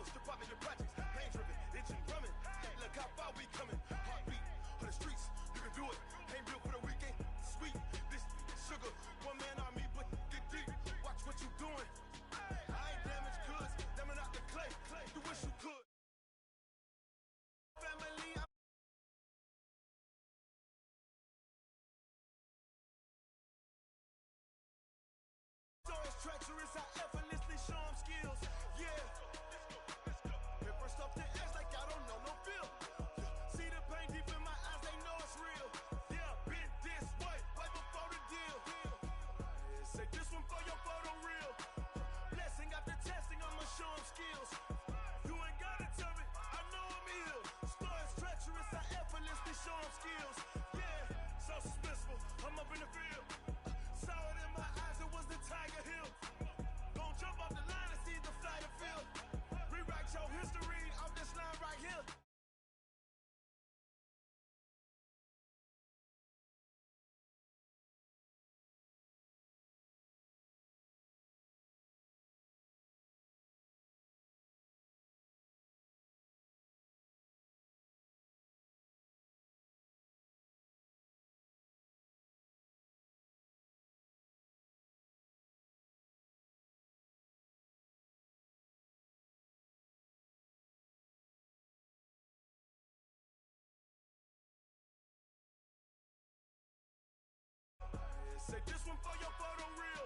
Strip out in the projects, pain driven, itching, drumming. Look how far we coming. Heartbeat on the streets, you can do it. Ain't built for the weekend. Sweet, this sugar, one man army, but get deep. Watch what you doing. I ain't damaged goods, them out the clay. You wish you could. Family, so it's treacherous, I effortlessly show them skills. Yeah. Let's go. First off the edge like I don't know no feel. See the pain deep in my eyes, they know it's real. Yeah, been this way, right before the deal. Say this one for your photo reel. Blessing after testing, I'ma show them skills. You ain't gotta tell me, I know I'm ill. Story's treacherous, I effortlessly show them skills. Yeah, so suspenseful, I'm up in the field. Saw it in my eyes, it was the Tiger Hill. Don't jump off the line and see the flight of field. Rewrite your history off this line right here. Say this one for your photo reel.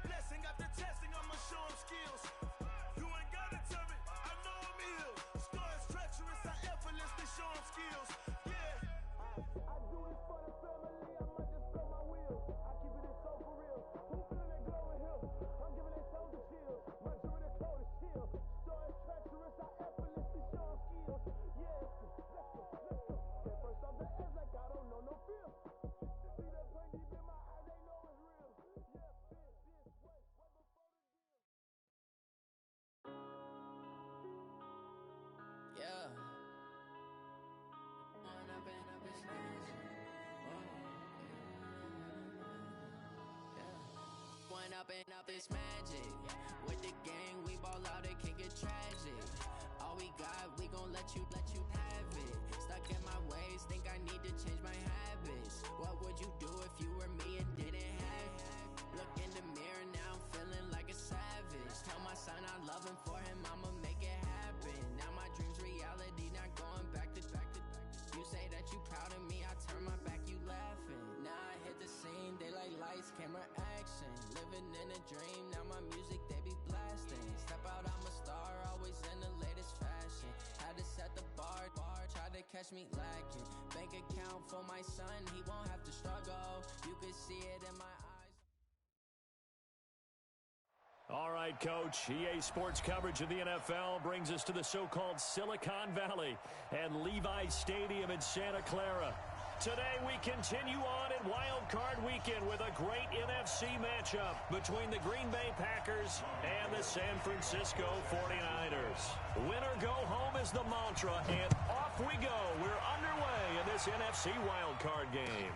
Blessing after testing, I'ma show them skills. You ain't gotta tell me, I know I'm ill. Story's treacherous, I effortlessly show them skills. Yeah, I do this for the family, I might just blow my wheel. I keep it so for real. Who feeling that glowing hill? I'm giving they souls a chill. My jewelry the cold is chill. Story's treacherous, I effortlessly show them skills. Yeah, let's go. Get first off the edge like I don't know no feel. See that pain deep in my eyes, they know it's real. Yeah, been this way, right before the deal. Yeah. When I've been up this magic. When up and up this magic. With the gang, we ball out, it can get tragic. All we got, we gon' let you have it. Stuck in my ways, think I need to change my habits. What would you do if you were me and didn't have it? Look in the mirror now, I'm feeling like a savage. Tell my son I love him, for him I'ma make it happen. Now my dream's reality, not going back to. You say that you proud of me, I turn my back, you laughing. Now I hit the scene, they like lights, camera, action. Living in a dream, now my music they be blasting. Step out, I'm a star, always in the latest fashion. Had to set the bar, try to catch me lacking. Bank account for my son, he won't have to struggle. You could see it in my eyes. All right, Coach. EA Sports coverage of the NFL brings us to the so-called Silicon Valley and Levi Stadium in Santa Clara. Today we continue on in Wild Card Weekend with a great NFC matchup between the Green Bay Packers and the San Francisco 49ers. Win or go home is the mantra, and off we go. We're underway in this NFC Wild Card game.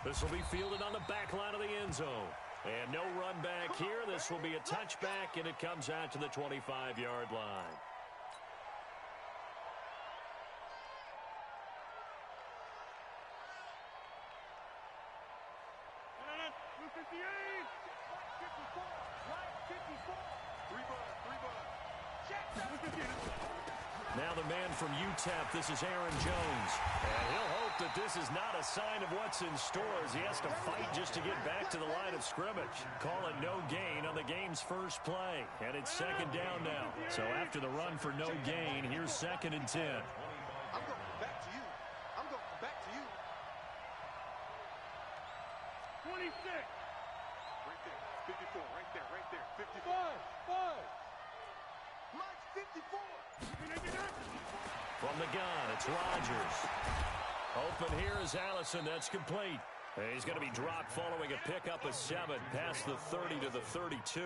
This will be fielded on the back line of the end zone. And no run back here. This will be a touchback, and it comes out to the 25-yard line. Now the man from UTEP, this is Aaron Jones. And he'll hope that this is not a sign of what's in store as he has to fight just to get back to the line of scrimmage. Call it no gain on the game's first play. And it's second down now. So after the run for no gain, here's 2nd and 10. I'm going back to you. I'm going back to you. 26. Right there. 54. Right there. Right there. 54. 5. Mine's 54. From the gun, it's Rodgers. Open here is Allison. That's complete. He's going to be dropped following a pickup of 7 past the 30 to the 32.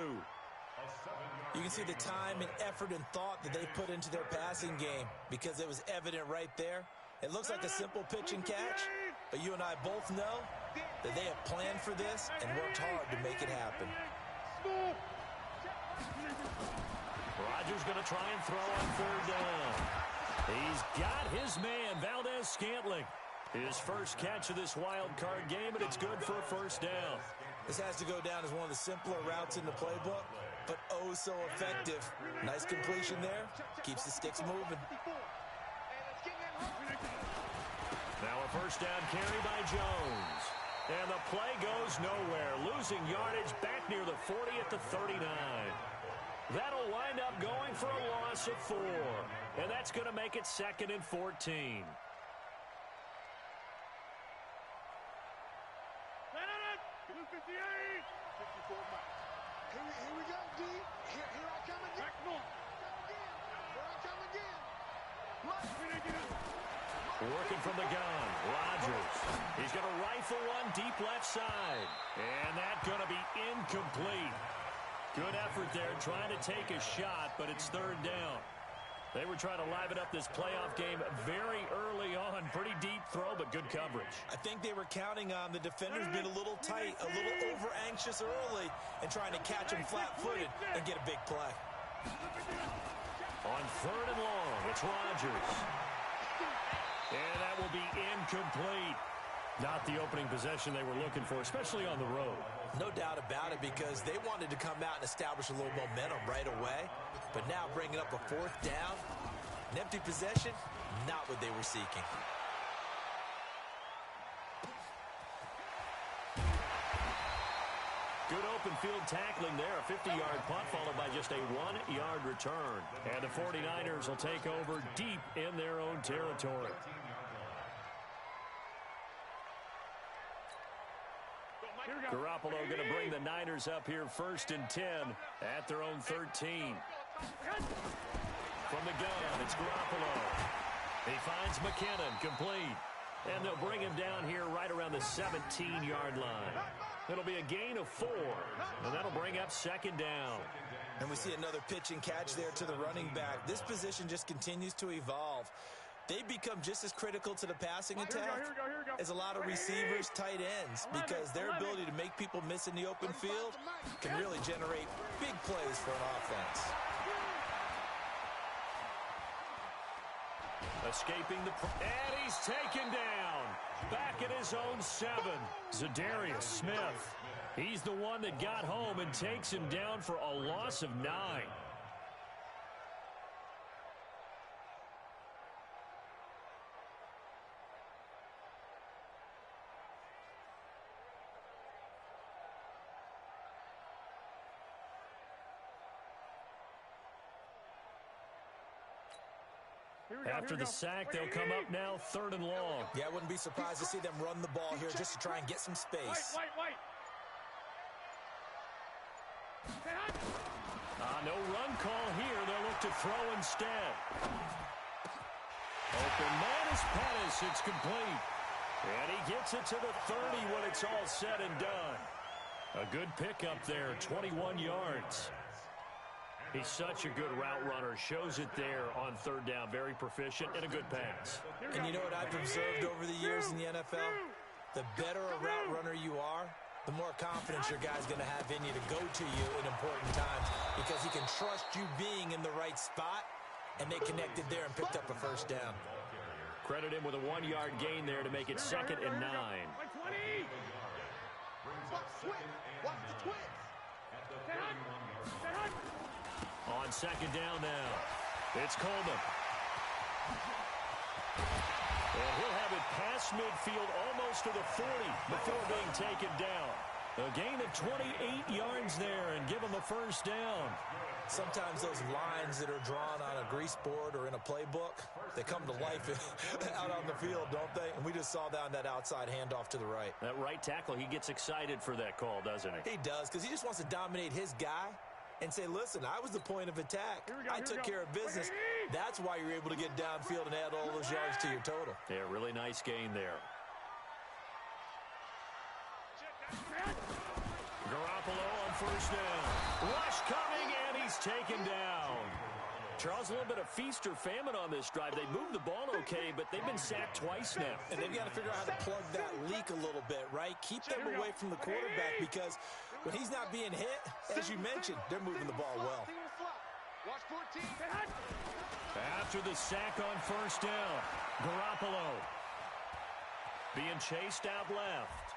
You can see the time and effort and thought that they put into their passing game because it was evident right there. It looks like a simple pitch and catch, but you and I both know that they have planned for this and worked hard to make it happen. Rodgers going to try and throw on third down. He's got his man, Valdez-Scantling. His first catch of this wild card game, and it's good for a first down. This has to go down as one of the simpler routes in the playbook, but oh so effective. Nice completion there. Keeps the sticks moving. Now a first down carry by Jones. And the play goes nowhere. Losing yardage back near the 40 at the 39. That'll wind up going for a loss of 4. And that's going to make it 2nd and 14. Here we go, D. Here I come again. Here I come again. Working from the gun, Rodgers. He's going to rifle one deep left side. And that's going to be incomplete. Good effort there trying to take a shot, but it's third down. They were trying to liven up this playoff game very early on. Pretty deep throw, but good coverage. I think they were counting on the defenders being a little tight, a little over-anxious early, and trying to catch him flat-footed and get a big play. On third and long, it's Rodgers. And that will be incomplete. Not the opening possession they were looking for, especially on the road. No doubt about it, because they wanted to come out and establish a little momentum right away. But now bringing up a fourth down, an empty possession, not what they were seeking. Good open field tackling there. A 50-yard punt followed by just a 1-yard return. And the 49ers will take over deep in their own territory. Garoppolo going to bring the Niners up here 1st and 10 at their own 13. From the gun, it's Garoppolo. He finds McKinnon, complete. And they'll bring him down here right around the 17-yard line. It'll be a gain of 4, and that'll bring up 2nd down. And we see another pitch and catch there to the running back. This position just continues to evolve. They become just as critical to the passing attack as a lot of receivers, tight ends, because their ability to make people miss in the open field can really generate big plays for an offense. Escaping the... And he's taken down. Back at his own 7. Zadarius Smith. He's the one that got home and takes him down for a loss of 9. After the sack, they'll come up now 3rd and long. Yeah, I wouldn't be surprised to see them run the ball here just to try and get some space. No run call here. They'll look to throw instead. Open man is Pettis. It's complete. And he gets it to the 30 when it's all said and done. A good pickup there, 21 yards. He's such a good route runner. Shows it there on 3rd down. Very proficient and a good pass. And you know what I've observed over the years in the NFL? The better a route runner you are, the more confidence your guy's going to have in you to go to you in important times, because he can trust you being in the right spot, and they connected there and picked up a first down. Credit him with a 1-yard gain there to make it 2nd and 9. Watch the twist. On 2nd down now, it's Coleman. And he'll have it past midfield almost to the 40 before being taken down. A gain of 28 yards there and give him a first down. Sometimes those lines that are drawn on a grease board or in a playbook, they come to life out on the field, don't they? And we just saw down that outside handoff to the right. That right tackle, he gets excited for that call, doesn't he? He does, because he just wants to dominate his guy and say, listen, I was the point of attack. I took care of business. That's why you're able to get downfield and add all those yards to your total. Yeah, really nice gain there. Garoppolo on first down. Rush coming, and he's taken down. Charles, a little bit of feast or famine on this drive. They moved the ball okay, but they've been sacked twice now. And they've got to figure out how to plug that leak a little bit, right? Keep them away from the quarterback, because when he's not being hit, as you mentioned, they're moving the ball well. Watch 14. After the sack on first down, Garoppolo being chased out left.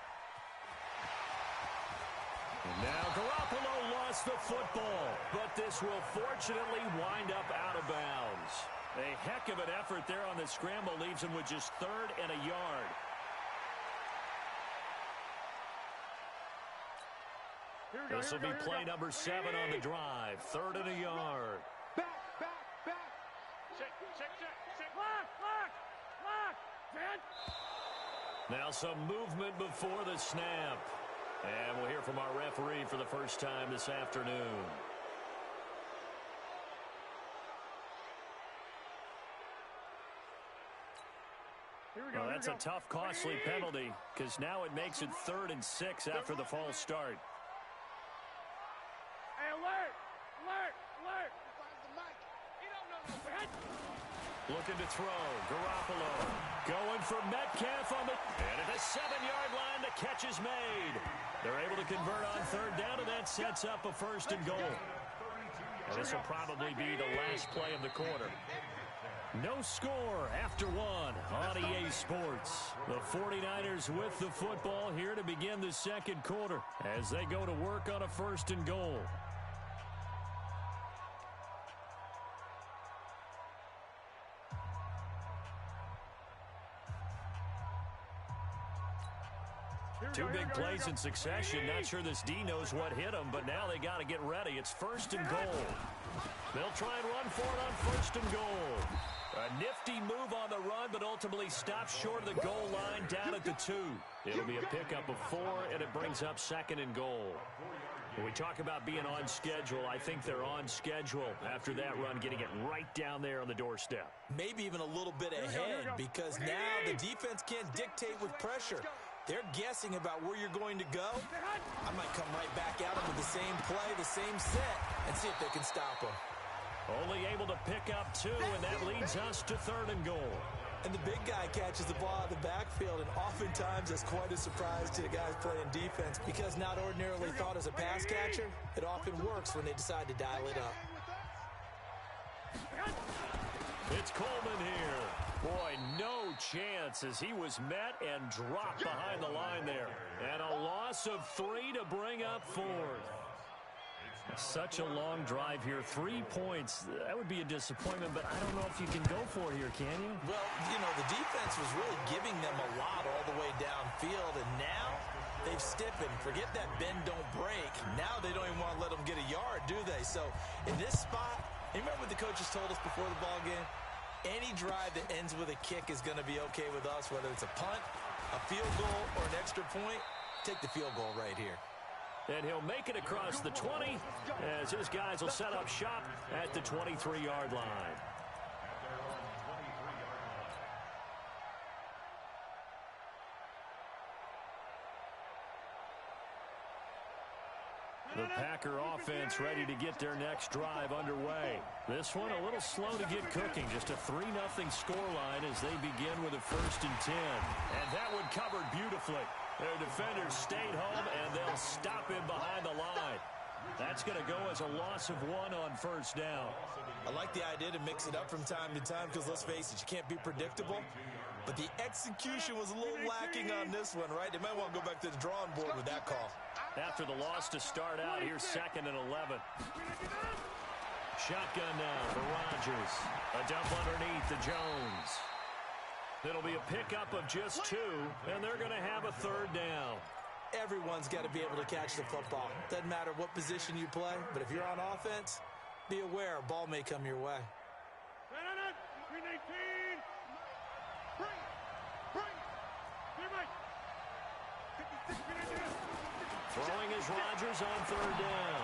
And now Garoppolo lost the football, but this will fortunately wind up out of bounds. A heck of an effort there on the scramble leaves him with just 3rd and a yard. This will be play number 7 on the drive. 3rd and a yard. Back. Check. Lock. Now some movement before the snap. And we'll hear from our referee for the first time this afternoon. Well, that's a tough, costly penalty because now it makes it 3rd and 6 after the false start. Hey, alert! Looking to throw. Garoppolo going for Metcalf on the... And at the 7-yard line, the catch is made. They're able to convert on 3rd down, and that sets up a 1st and goal. And this will probably be the last play of the quarter. No score after 1 on EA Sports. The 49ers with the football here to begin the 2nd quarter as they go to work on a 1st and goal. Two big plays in succession. Not sure this D knows what hit him, but now they got to get ready. It's 1st and goal. They'll try and run for it on 1st and goal. A nifty move on the run, but ultimately stops short of the goal line down at the 2. It'll be a pickup of 4, and it brings up 2nd and goal. When we talk about being on schedule, I think they're on schedule after that run, getting it right down there on the doorstep. Maybe even a little bit ahead because now the defense can't dictate with pressure. They're guessing about where you're going to go. I might come right back at them with the same play, the same set, and see if they can stop them. Only able to pick up 2, and that leads us to 3rd and goal. And the big guy catches the ball out of the backfield, and oftentimes that's quite a surprise to the guys playing defense because not ordinarily thought as a pass catcher, it often works when they decide to dial it up. It's Coleman here. Boy, no chance as he was met and dropped behind the line there. And a loss of 3 to bring up 4th. Such a long drive here. 3 points. That would be a disappointment, but I don't know if you can go for it here, can you? Well, you know, the defense was really giving them a lot all the way downfield, and now they've stiffened. Forget that bend, don't break. Now they don't even want to let them get a yard, do they? So in this spot, you remember what the coaches told us before the ball game? Any drive that ends with a kick is going to be okay with us, whether it's a punt, a field goal, or an extra point. Take the field goal right here. And he'll make it across the 20 as his guys will set up shop at the 23-yard line. The Packer offense ready to get their next drive underway. This one a little slow to get cooking. Just a 3-0 scoreline as they begin with a 1st and 10. And that one covered beautifully. Their defenders stayed home, and they'll stop him behind the line. That's going to go as a loss of 1 on 1st down. I like the idea to mix it up from time to time because, let's face it, you can't be predictable. But the execution was a little lacking on this one, right? They might want to go back to the drawing board with that call. After the loss to start out, here's 2nd and 11. Shotgun now for Rodgers. A dump underneath to Jones. It'll be a pickup of just 2, and they're going to have a 3rd down. Everyone's got to be able to catch the football. Doesn't matter what position you play, but if you're on offense, be aware a ball may come your way. Throwing is Rodgers on 3rd down.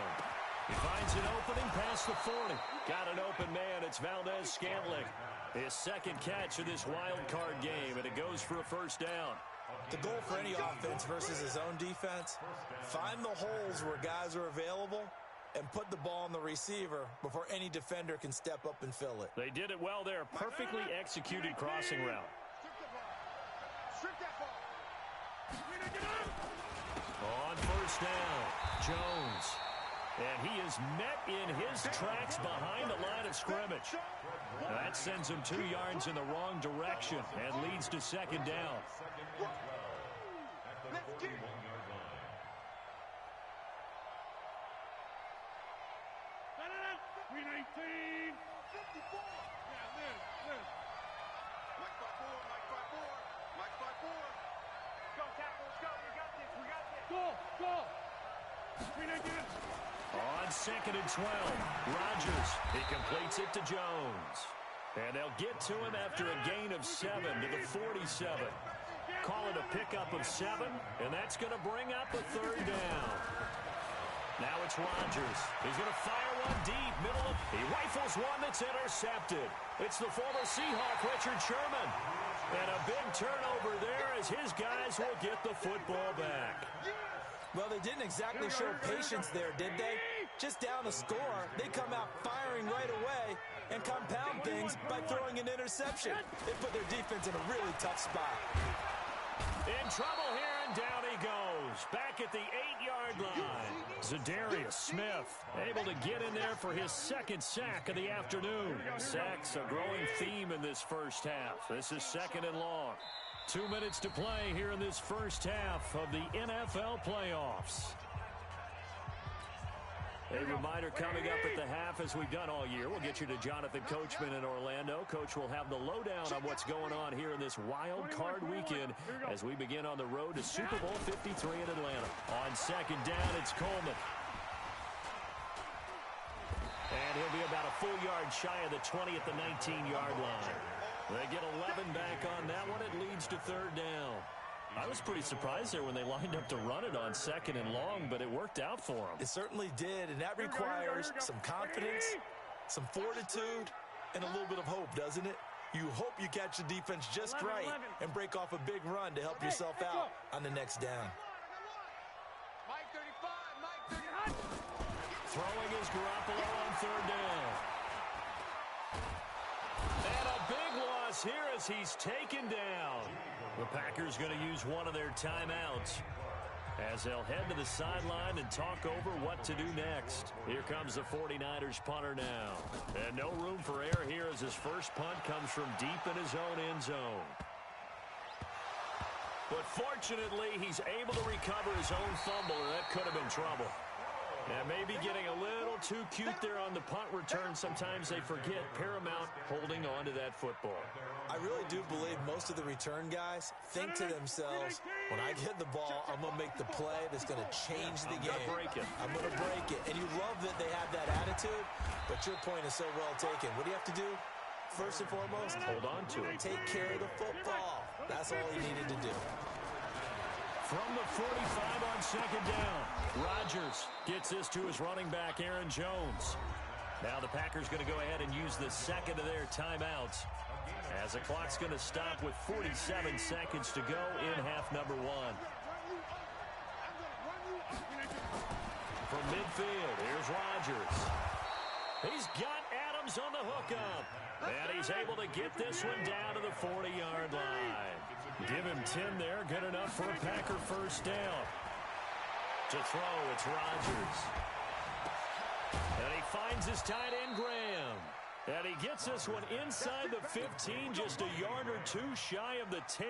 He finds an opening past the 40. Got an open man. It's Valdez-Scantling. His 2nd catch of this wild card game, and it goes for a 1st down. The goal for any offense versus his own defense, find the holes where guys are available and put the ball on the receiver before any defender can step up and fill it. They did it well there. Perfectly executed crossing route. On 1st down, Jones And he is met in his tracks behind the line of scrimmage. That sends him 2 yards in the wrong direction and leads to second down. Let's get it. On 2nd and 12, Rodgers. He completes it to Jones. And they'll get to him after a gain of 7 to the 47. Call it a pickup of 7, and that's going to bring up a 3rd down. Now it's Rodgers. He's going to fire one deep, middle of... He rifles one that's intercepted. It's the former Seahawk, Richard Sherman. And a big turnover there as his guys will get the football back. Well, they didn't exactly show patience there, did they? Just down a score, they come out firing right away and compound things by throwing an interception. They put their defense in a really tough spot. In trouble here, and down he goes. Back at the 8-yard line. Zadarius Smith able to get in there for his 2nd sack of the afternoon. Sacks a growing theme in this first half. This is 2nd and long. 2 minutes to play here in this first half of the NFL playoffs. A reminder coming up at the half, as we've done all year. We'll get you to Jonathan Coachman in Orlando. Coach will have the lowdown on what's going on here in this wild card weekend as we begin on the road to Super Bowl 53 in Atlanta. On 2nd down, it's Coleman. And he'll be about a full yard shy of the 20 at the 19-yard line. They get 11 back on that one. It leads to 3rd down. I was pretty surprised there when they lined up to run it on 2nd and long, but it worked out for them. It certainly did, and that requires some confidence, some fortitude, and a little bit of hope, doesn't it? You hope you catch the defense just right and break off a big run to help yourself out on the next down. Mike 35, Mike 35. Throwing is Garoppolo on 3rd down. And a big loss here as he's taken down. The Packers going to use one of their timeouts as they'll head to the sideline and talk over what to do next. Here comes the 49ers punter now. And no room for error here as his first punt comes from deep in his own end zone. But fortunately, he's able to recover his own fumble, and that could have been trouble. And maybe getting a little too cute there on the punt return. Sometimes they forget paramount holding on to that football. I really do believe most of the return guys think to themselves, when I get the ball, I'm going to make the play that's going to change the game. I'm going to break it. And you love that they have that attitude, but your point is so well taken. What do you have to do? First and foremost, hold on to it. Take care of the football. That's all he needed to do. From the 45 on 2nd down, Rodgers gets this to his running back, Aaron Jones. Now the Packers going to go ahead and use the 2nd of their timeouts as the clock's going to stop with 47 seconds to go in half number 1. From midfield, here's Rodgers. He's got Adams on the hookup. And he's able to get this one down to the 40-yard line. Give him 10 there. Good enough for a Packer first down. To throw, it's Rodgers. And he finds his tight end, Graham. And he gets this one inside the 15, just a yard or two shy of the 10.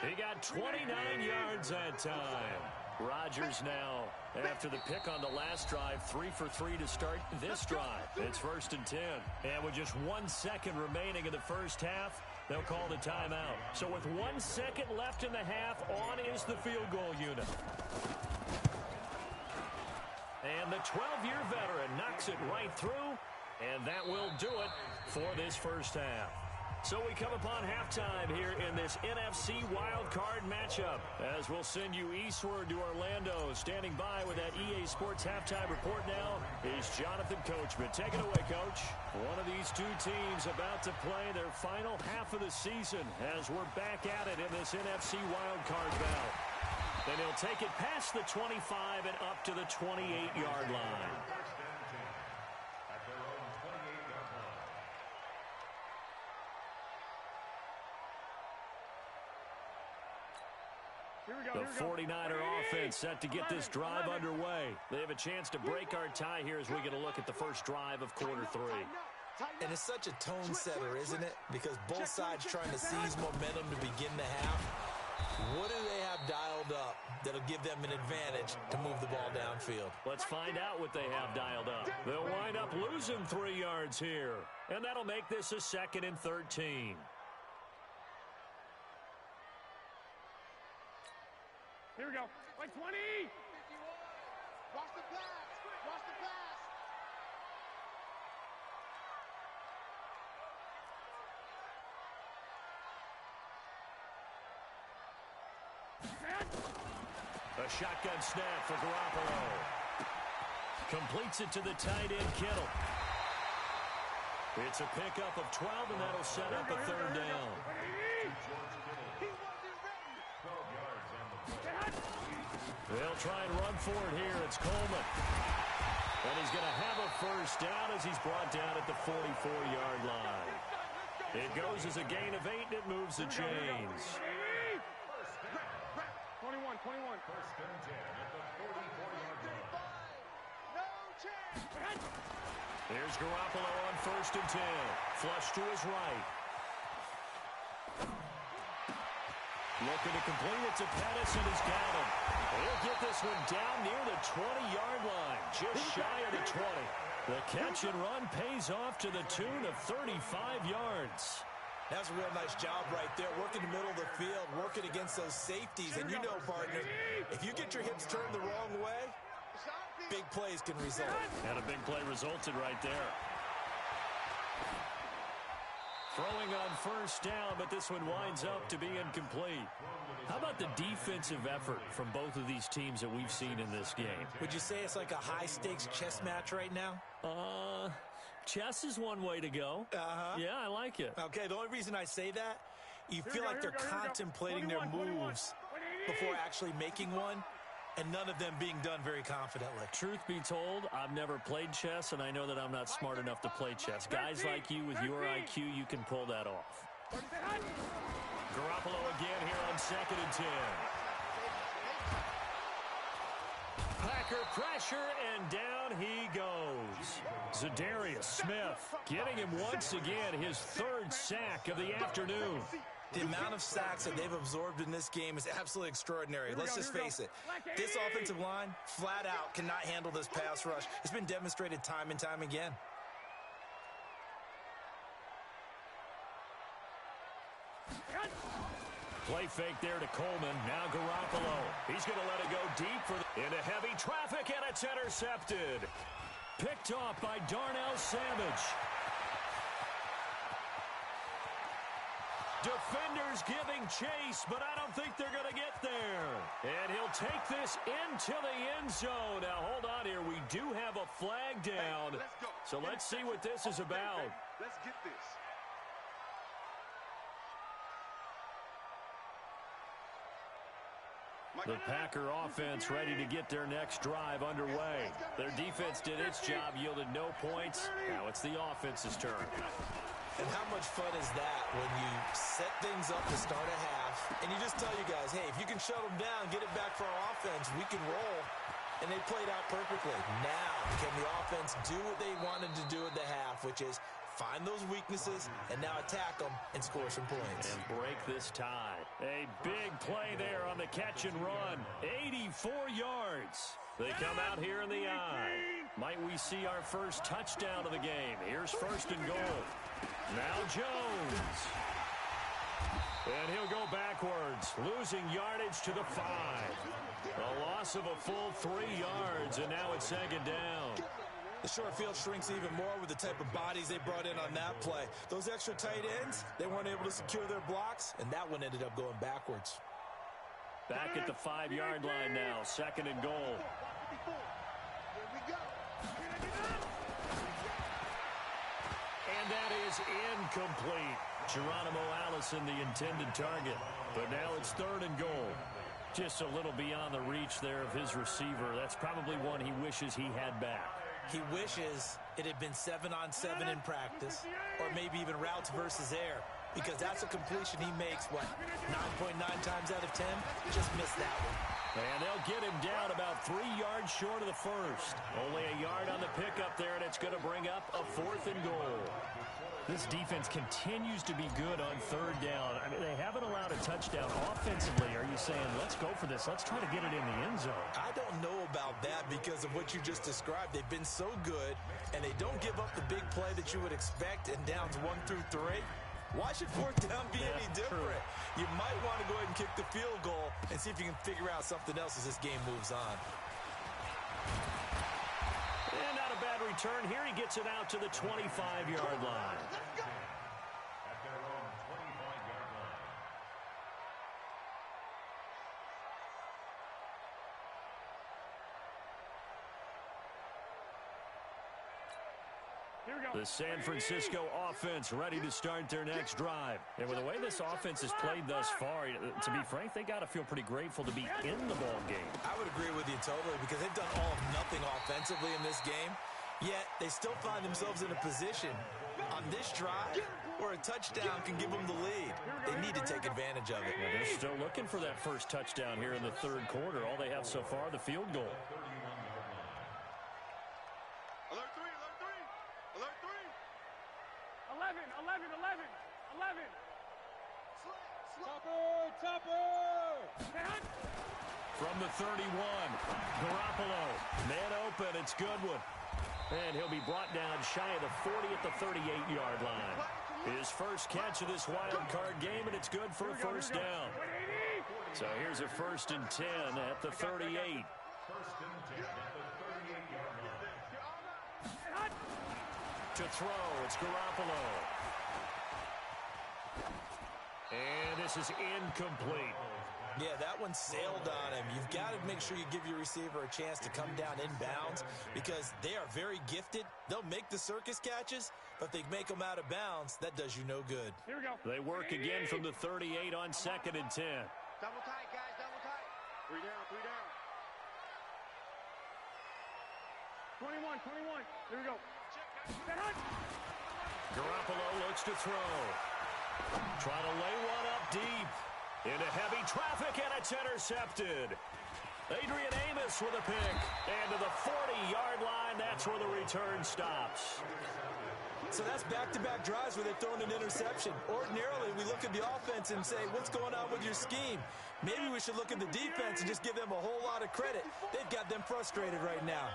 He got 29 yards that time. Rodgers now, after the pick on the last drive, 3 for 3 to start this drive. It's 1st and 10. And with just 1 second remaining in the first half, they'll call the timeout. So with 1 second left in the half, on is the field goal unit. And the 12-year veteran knocks it right through, and that will do it for this first half. So we come upon halftime here in this NFC wildcard matchup as we'll send you eastward to Orlando. Standing by with that EA Sports halftime report now is Jonathan Coachman. Take it away, Coach. One of these two teams about to play their final half of the season as we're back at it in this NFC wildcard bout. Then he'll take it past the 25 and up to the 28-yard line. Here The 49er offense set to get this drive underway. They have a chance to break our tie here as we get a look at the first drive of quarter 3. And it's such a tone setter, isn't it? Because both sides trying to seize momentum to begin the half. What do they have dialed up that'll give them an advantage to move the ball downfield? Let's find out what they have dialed up. They'll wind up losing 3 yards here. And that'll make this a 2nd and 13. Here we go. Like 20. Watch the pass. Watch the pass. A shotgun snap for Garoppolo. Completes it to the tight end, Kittle. It's a pickup of 12, and that'll set up a 3rd down. They'll try and run for it here. It's Coleman. And he's going to have a 1st down as he's brought down at the 44-yard line. It goes as a gain of 8, and it moves the chains. 21. First and 10 at the 44-yard line. No chance. Here's Garoppolo on 1st and 10. Flush to his right. Looking to complete it to Pettis, and he's got him. He'll get this one down near the 20-yard line, just shy of the 20. The catch and run pays off to the tune of 35 yards. That's a real nice job right there, working the middle of the field, working against those safeties. And you know, partner, if you get your hips turned the wrong way, big plays can result. And a big play resulted right there. Throwing on 1st down, but this one winds up to be incomplete. How about the defensive effort from both of these teams that we've seen in this game? Would you say it's like a high-stakes chess match right now? Chess is one way to go. Yeah, I like it. Okay, the only reason I say that, you feel like they're contemplating their moves before actually making one, and none of them being done very confidently. Truth be told, I've never played chess, and I know that I'm not smart enough to play chess. Guys like you with your IQ, you can pull that off. Garoppolo again here on 2nd and 10. Packer pressure, and down he goes. Zadarius Smith getting him once again his 3rd sack of the afternoon. The amount of sacks that they've absorbed in this game is absolutely extraordinary. Let's just face it. This offensive line, flat out, cannot handle this pass rush. It's been demonstrated time and time again. Play fake there to Coleman. Now Garoppolo. He's going to let it go deep into heavy traffic, and it's intercepted. Picked off by Darnell Savage. Defenders giving chase, but I don't think they're going to get there. And he'll take this into the end zone. Now, hold on here. We do have a flag down. So let's see what this is about. Let's get this. The Packer offense ready to get their next drive underway. Their defense did its job, yielded no points. Now it's the offense's turn. And how much fun is that when you set things up to start a half, and you just tell you guys, hey, if you can shut them down, get it back for our offense, we can roll. And they played out perfectly. Now, can the offense do what they wanted to do at the half, which is find those weaknesses and now attack them and score some points. And break this tie. A big play there on the catch and run. 84 yards. They come out here in the eye. Might we see our first touchdown of the game? Here's 1st and goal. Now Jones. And he'll go backwards, losing yardage to the 5. A loss of a full 3 yards, and now it's 2nd down. The short field shrinks even more with the type of bodies they brought in on that play. Those extra tight ends, they weren't able to secure their blocks, and that one ended up going backwards. Back at the 5-yard line now, 2nd and goal. And that is incomplete. Geronimo Allison, the intended target. But now it's 3rd and goal. Just a little beyond the reach there of his receiver. That's probably one he wishes he had back. He wishes it had been 7-on-7 in practice, or maybe even routes versus air. because that's a completion he makes, what, 9.9 times out of 10? Just missed that one. And they'll get him down about 3 yards short of the first. Only a yard on the pickup there, and it's going to bring up a 4th and goal. This defense continues to be good on 3rd down. I mean, they haven't allowed a touchdown offensively. Are you saying, let's go for this? Let's try to get it in the end zone. I don't know about that because of what you just described. They've been so good, and they don't give up the big play that you would expect in downs 1 through 3. Why should 4th down be any different? You might want to go ahead and kick the field goal and see if you can figure out something else as this game moves on. And not a bad return here. He gets it out to the 25-yard line. At their own 25-yard line. Here we go. The San Francisco offense ready to start their next drive. And with the way this offense has played thus far, to be frank, they got to feel pretty grateful to be in the ball game. I would agree with you totally because they've done all of nothing offensively in this game, yet they still find themselves in a position on this drive where a touchdown can give them the lead. They need to take advantage of it. Well, they're still looking for that first touchdown here in the 3rd quarter. All they have so far, the field goal. Alert 3, alert 3, alert 3. 11. From the 31, Garoppolo, man open, it's Goodwin. And he'll be brought down shy of the 40 at the 38-yard line. His first catch of this wild card game, and it's good for a first down. So here's a 1st and 10 at the 38. First and 10 at the 38-yard line. To throw, it's Garoppolo. And this is incomplete. Yeah, that one sailed on him. You've got to make sure you give your receiver a chance to come down inbounds because they are very gifted. They'll make the circus catches, but if they make them out of bounds, that does you no good. Here we go. They work again from the 38 on 2nd and 10. Double tight, guys, double tight. 3 down, 3 down. 21. Here we go. Garoppolo looks to throw. Trying to lay one up deep. Into heavy traffic, and it's intercepted. Adrian Amos with a pick. And to the 40-yard line, that's where the return stops. So that's back-to-back drives where they've thrown an interception. Ordinarily, we look at the offense and say, what's going on with your scheme? Maybe we should look at the defense and just give them a whole lot of credit. They've got them frustrated right now.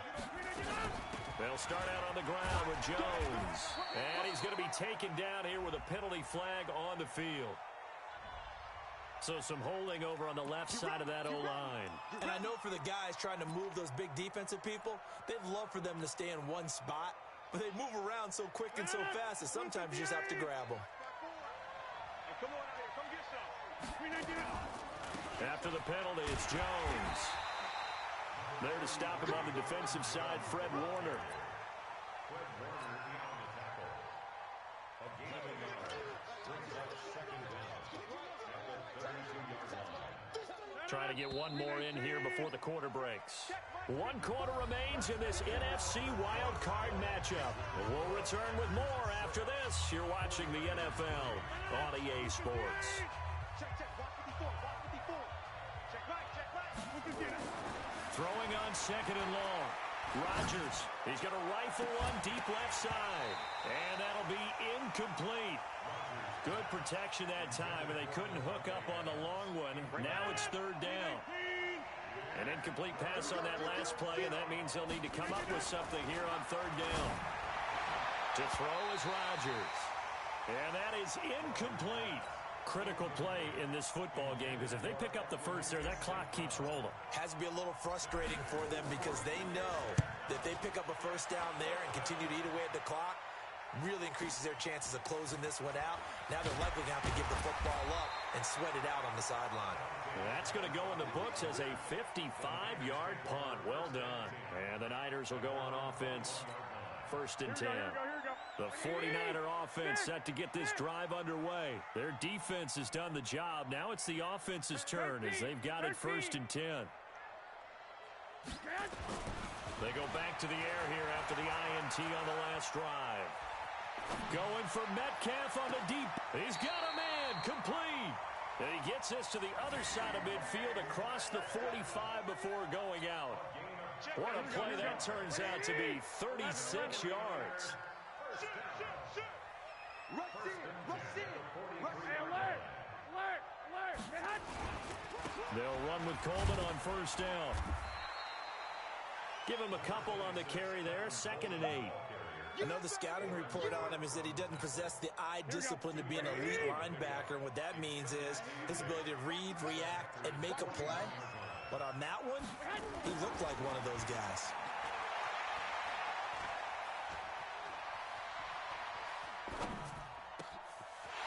They'll start out on the ground with Jones. And he's going to be taken down here with a penalty flag on the field. So some holding over on the left side of that O-line. And I know for the guys trying to move those big defensive people, they'd love for them to stay in one spot, but they move around so quick and so fast that sometimes you just have to grab them. Hey, come on out here, come get some. After the penalty, it's Jones. There to stop him on the defensive side, Fred Warner. Fred Warner in on the tackle. A gain of a yard. Brings up 2nd down at the 32-yard line. Trying to get one more in here before the quarter breaks. 1 quarter remains in this NFC wild card matchup. We'll return with more after this. You're watching the NFL on EA Sports. Check, 154, 154. Check right. Throwing on 2nd and long. Rodgers, he's going to rifle one deep left side. And that'll be incomplete. Good protection that time, and they couldn't hook up on the long one. Now it's 3rd down. An incomplete pass on that last play, and that means they'll need to come up with something here on 3rd down. To throw is Rodgers. And that is incomplete. Critical play in this football game, because if they pick up the first there, that clock keeps rolling. Has to be a little frustrating for them because they know that they pick up a first down there and continue to eat away at the clock, really increases their chances of closing this one out. Now they're likely going to have to give the football up and sweat it out on the sideline. That's going to go in the books as a 55-yard punt. Well done. And the Niners will go on offense. 1st and 10. The 49er offense set to get this drive underway. Their defense has done the job. Now it's the offense's turn as they've got it 1st and 10. They go back to the air here after the INT on the last drive. Going for Metcalf on the deep. He's got a man. Complete. And he gets this to the other side of midfield across the 45 before going out. What a play that turns out to be. 36 yards. They'll run with Coleman on first down. Give him a couple on the carry there. 2nd and 8. I know the scouting report on him is that he doesn't possess the eye discipline to be an elite linebacker. And what that means is his ability to read, react, and make a play. But on that one, he looked like one of those guys.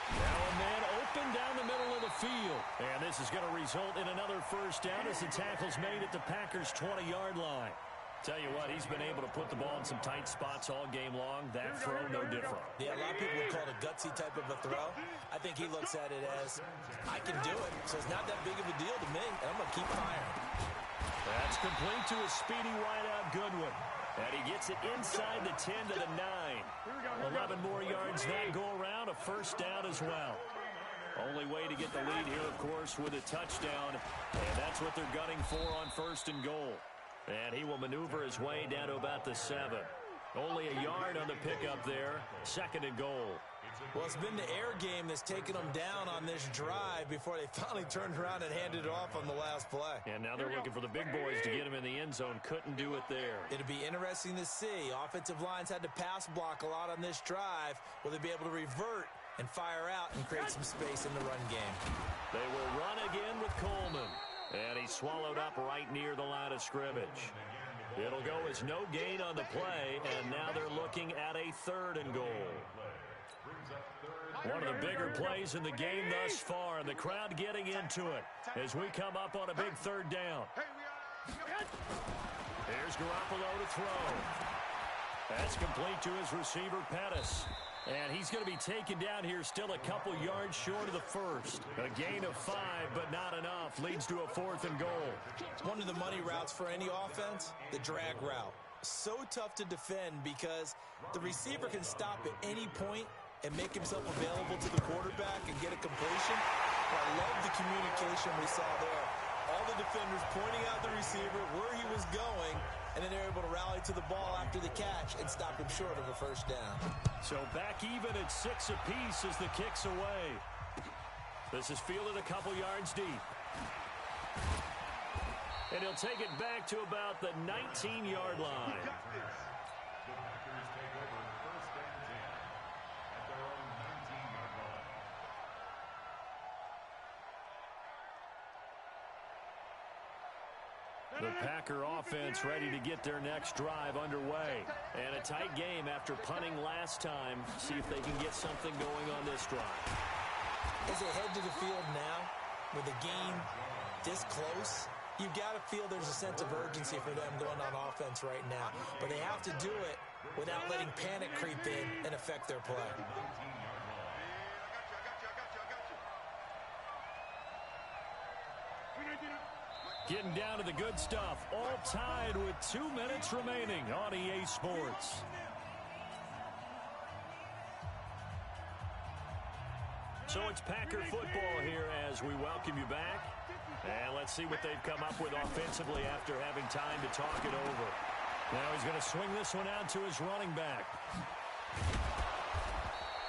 Now a man open down the middle of the field. And this is going to result in another first down as the tackle's made at the Packers' 20-yard line. Tell you what, he's been able to put the ball in some tight spots all game long. That throw, no different. Yeah, a lot of people would call it a gutsy type of a throw. I think he looks at it as, I can do it, so it's not that big of a deal to me, and I'm going to keep firing. That's complete to a speedy wideout Goodwin. And he gets it inside the 10 to the 9. 11 more yards that go around, a first down as well. Only way to get the lead here, of course, with a touchdown. And that's what they're gunning for on 1st and goal. And he will maneuver his way down to about the 7. Only a yard on the pickup there. 2nd and goal. Well, it's been the air game that's taken them down on this drive before they finally turned around and handed it off on the last play. And now they're looking for the big boys to get him in the end zone. Couldn't do it there. It'll be interesting to see. Offensive lines had to pass block a lot on this drive. Will they be able to revert and fire out and create some space in the run game? They will run again with Coleman. And he's swallowed up right near the line of scrimmage. It'll go as no gain on the play, and now they're looking at a 3rd and goal. One of the bigger plays in the game thus far, and the crowd getting into it as we come up on a big 3rd down. Here's Garoppolo to throw. That's complete to his receiver, Pettis. And he's going to be taken down here still a couple yards short of the 1st. A gain of 5, but not enough. Leads to a 4th and goal. One of the money routes for any offense, the drag route. So tough to defend because the receiver can stop at any point and make himself available to the quarterback and get a completion. I love the communication we saw there. All the defenders pointing out the receiver, where he was going, and then they're able to rally to the ball after the catch and stop him short of a first down. So back even at 6 apiece as the kick's away. This is fielded a couple yards deep. And he'll take it back to about the 19-yard line. The Packer offense ready to get their next drive underway. And a tight game after punting last time. See if they can get something going on this drive. As they head to the field now, with the game this close, you've got to feel there's a sense of urgency for them going on offense right now. But they have to do it without letting panic creep in and affect their play. Getting down to the good stuff. All tied with 2 minutes remaining on EA Sports. So it's Packer football here as we welcome you back. And let's see what they've come up with offensively after having time to talk it over. Now he's going to swing this one out to his running back.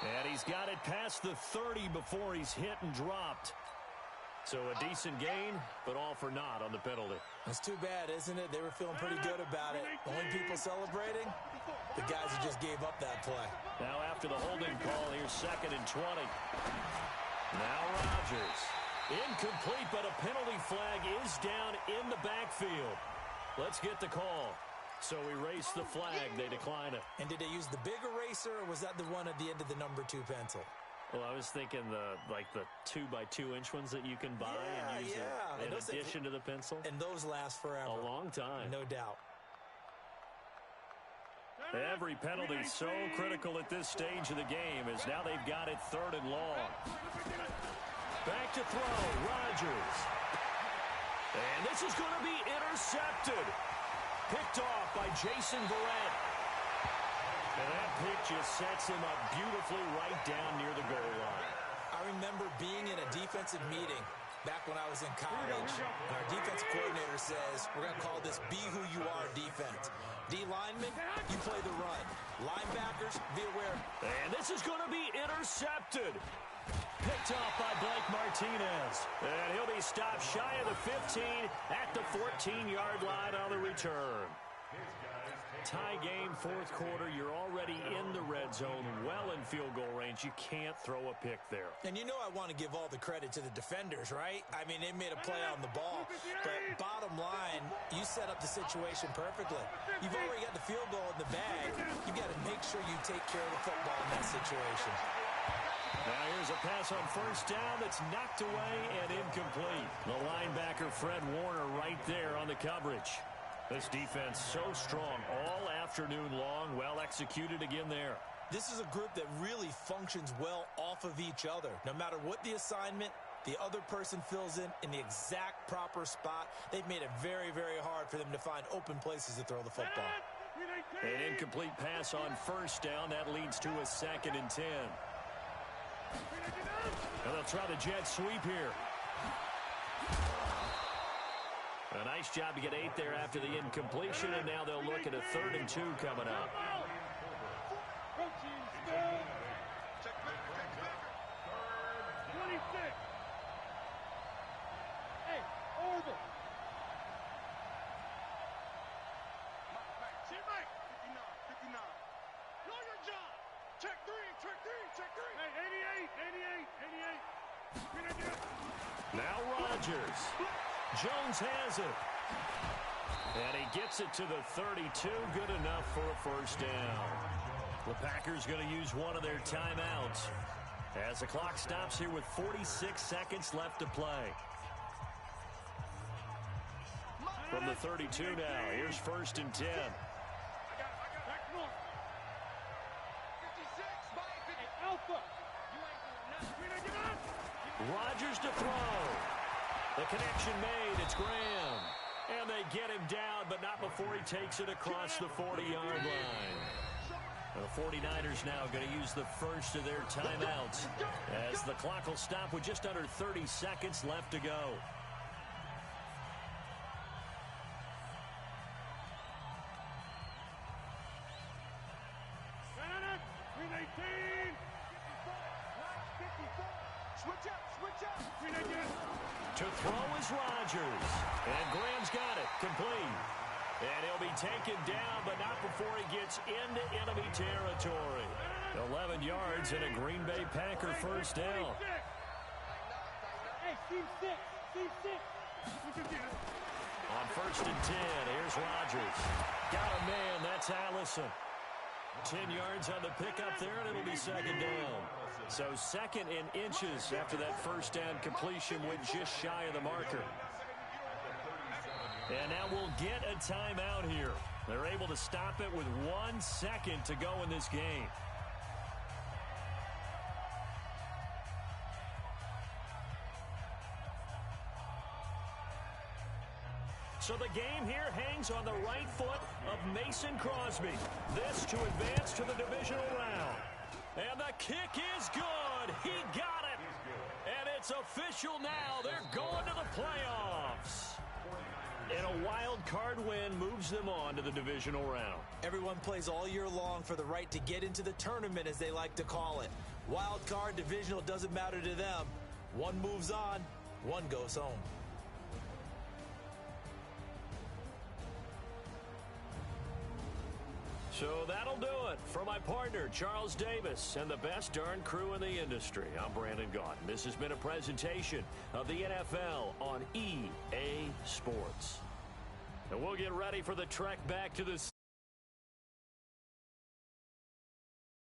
And he's got it past the 30 before he's hit and dropped. So a decent gain, but all for naught on the penalty. That's too bad, isn't it? They were feeling pretty good about it. Only people celebrating, the guys who just gave up that play. Now after the holding call, here's 2nd and 20. Now Rodgers. Incomplete, but a penalty flag is down in the backfield. Let's get the call. So erase the flag. They decline it. And did they use the big eraser, or was that the one at the end of the number 2 pencil? Well, I was thinking the 2x2-inch ones that you can buy and use in addition to the pencil. And those last forever. A long time. No doubt. Every penalty so critical at this stage of the game as now they've got it 3rd and long. Back to throw, Rodgers. And this is going to be intercepted. Picked off by Jason Verrett. And that pick just sets him up beautifully right down near the goal line. I remember being in a defensive meeting back when I was in college, and our defensive coordinator says, we're going to call this Be Who You Are defense. D linemen, you play the run. Linebackers, be aware. And this is going to be intercepted. Picked off by Blake Martinez. And he'll be stopped shy of the 15 at the 14-yard line on the return. Tie game, fourth quarter. You're already in the red zone, well in field goal range. You can't throw a pick there. And you know I want to give all the credit to the defenders, right? I mean, they made a play on the ball. But bottom line, you set up the situation perfectly. You've already got the field goal in the bag. You've got to make sure you take care of the football in that situation. Now here's a pass on first down that's knocked away and incomplete. The linebacker, Fred Warner, right there on the coverage. This defense so strong all afternoon long, well executed again there. This is a group that really functions well off of each other. No matter what the assignment, the other person fills in the exact proper spot. They've made it very, very hard for them to find open places to throw the football. An incomplete pass on first down. That leads to a 2nd and 10. And they'll try the jet sweep here. A nice job to get 8 there after the incompletion, and now they'll look at a 3rd and 2 coming up. 26. Hey, over. Teammate, 59. Know your job. Check 3. Hey, 88. Now Rodgers. Jones has it. And he gets it to the 32. Good enough for a first down. The Packers going to use one of their timeouts as the clock stops here with 46 seconds left to play. From the 32 now, here's 1st and 10. Rodgers to throw. The connection made. It's Graham. And they get him down, but not before he takes it across the 40-yard line. The 49ers now going to use the first of their timeouts as the clock will stop with just under 30 seconds left to go. To throw is Rodgers. And Graham's got it. Complete. And he'll be taken down, but not before he gets into enemy territory. 11 yards and a Green Bay Packer first down. Hey, Steve 6. On 1st and 10, here's Rodgers. Got a man, that's Allison. 10 yards on the pickup there, and it'll be 2nd down. So 2nd in inches after that first down completion went just shy of the marker. And now we'll get a timeout here. They're able to stop it with 1 second to go in this game. So the game here hangs on the right foot of Mason Crosby. This to advance to the divisional round. And the kick is good. He got it. And it's official now. They're going to the playoffs. And a wild card win moves them on to the divisional round. Everyone plays all year long for the right to get into the tournament, as they like to call it. Wild card, divisional, doesn't matter to them. One moves on, one goes home. So that'll do it for my partner, Charles Davis, and the best darn crew in the industry. I'm Brandon Gaudin. This has been a presentation of the NFL on EA Sports. And we'll get ready for the trek back to the